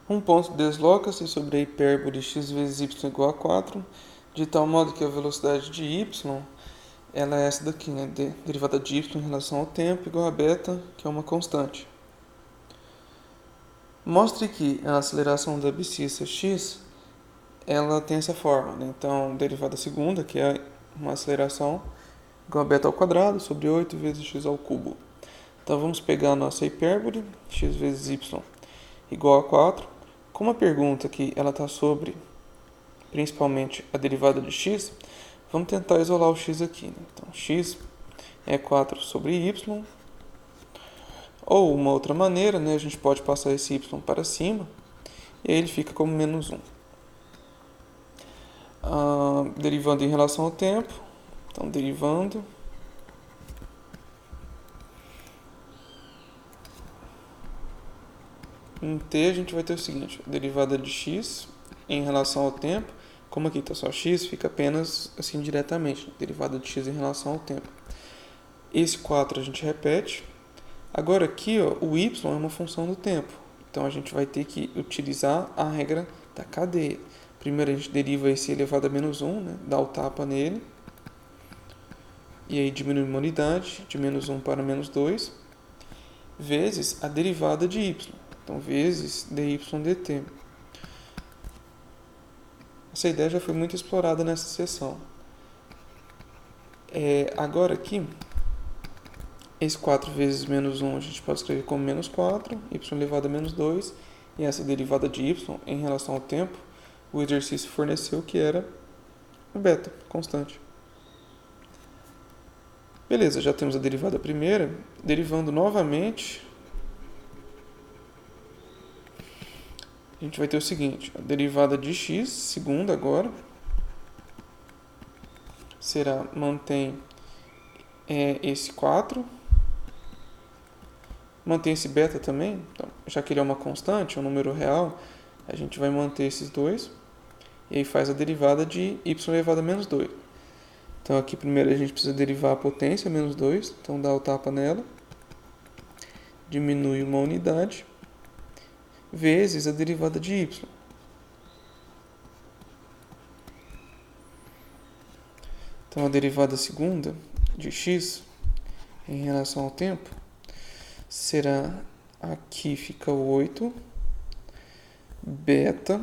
Um ponto desloca-se sobre a hipérbole x vezes y igual a 4, de tal modo que a velocidade de y ela é essa daqui, né? Derivada de y em relação ao tempo igual a beta, que é uma constante. Mostre que a aceleração da abscissa x ela tem essa forma, né? Então, derivada segunda, que é uma aceleração igual a beta ao quadrado sobre 8 vezes x ao cubo. Então, vamos pegar a nossa hipérbole, x vezes y igual a 4. Como a pergunta aqui está sobre, principalmente, a derivada de x, vamos tentar isolar o x aqui, né? Então, x é 4 sobre y. Ou uma outra maneira, né? A gente pode passar esse y para cima e aí ele fica como menos 1. Derivando em relação ao tempo, então derivando em t a gente vai ter o seguinte: a derivada de x em relação ao tempo, como aqui está só x, fica apenas assim diretamente, derivada de x em relação ao tempo. Esse 4 a gente repete. Agora aqui, ó, o y é uma função do tempo, então a gente vai ter que utilizar a regra da cadeia. Primeiro a gente deriva esse elevado a menos 1, né? Dá o tapa nele. E aí diminui uma unidade, de menos 1 para menos 2, vezes a derivada de y. Então, vezes dy dt. Essa ideia já foi muito explorada nessa seção. Agora aqui, esse 4 vezes menos 1 a gente pode escrever como menos 4, y elevado a menos 2, e essa derivada de y em relação ao tempo, o exercício forneceu que era o beta, constante. Beleza, já temos a derivada primeira. Derivando novamente, a gente vai ter o seguinte: a derivada de x, segunda agora, será, mantém esse 4, mantém esse beta também, então, já que ele é uma constante, um número real, a gente vai manter esses dois, e aí faz a derivada de y elevado a menos 2. Então aqui primeiro a gente precisa derivar a potência, menos 2, então dá o tapa nela, diminui uma unidade, vezes a derivada de y. Então a derivada segunda de x em relação ao tempo será, aqui fica 8, beta,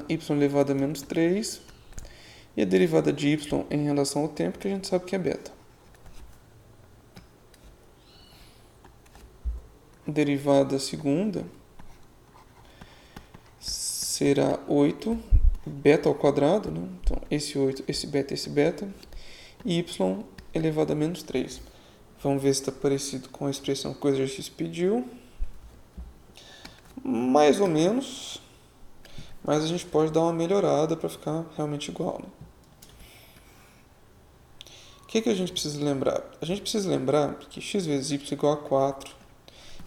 y elevado a menos 3, e a derivada de y em relação ao tempo, que a gente sabe que é beta. Derivada segunda será 8, beta ao quadrado, né? Então esse 8, esse beta, e y elevado a menos 3. Vamos ver se está parecido com a expressão que o exercício pediu. Mais ou menos, mas a gente pode dar uma melhorada para ficar realmente igual, né? O que a gente precisa lembrar? A gente precisa lembrar que x vezes y igual a 4.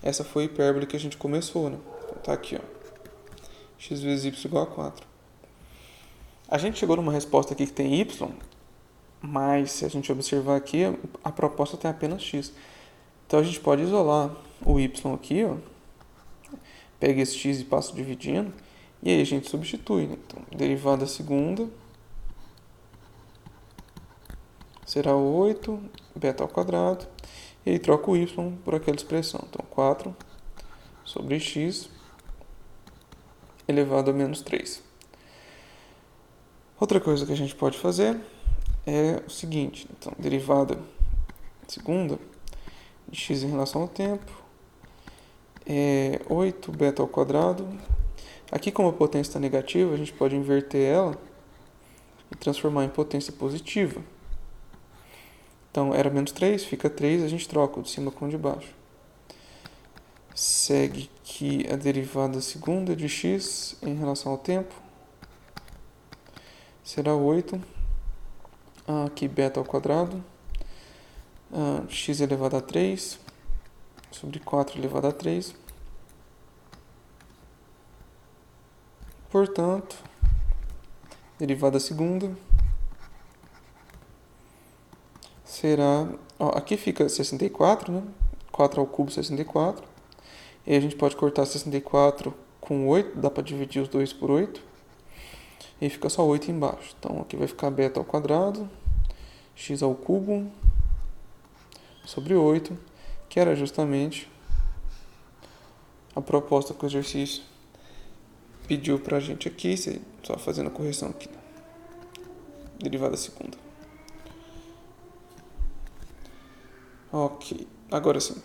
Essa foi a hipérbole que a gente começou, né? Então tá aqui, ó. X vezes y igual a 4. A gente chegou numa resposta aqui que tem y, mas se a gente observar aqui, a proposta tem apenas x. Então a gente pode isolar o y aqui, ó. Pega esse x e passa dividindo, e aí a gente substitui, né? Então, derivada segunda será 8, beta ao quadrado, e aí troca o y por aquela expressão. Então 4 sobre x elevado a menos 3. Outra coisa que a gente pode fazer é o seguinte: então, derivada segunda de x em relação ao tempo é 8 beta ao quadrado. Aqui, como a potência está negativa, a gente pode inverter ela e transformar em potência positiva. Então, era menos 3, fica 3, a gente troca o de cima com o de baixo. Segue que a derivada segunda de x em relação ao tempo será 8, aqui beta ao quadrado, x elevado a 3, sobre 4 elevado a 3. Portanto, derivada segunda será, aqui fica 64, né? 4 ao cubo 64, E aí a gente pode cortar 64 com 8, dá para dividir os dois por 8. E fica só 8 embaixo. Então aqui vai ficar beta ao quadrado, x ao cubo, sobre 8, que era justamente a proposta que o exercício pediu pra gente aqui, só fazendo a correção aqui. Derivada segunda. Ok, agora sim.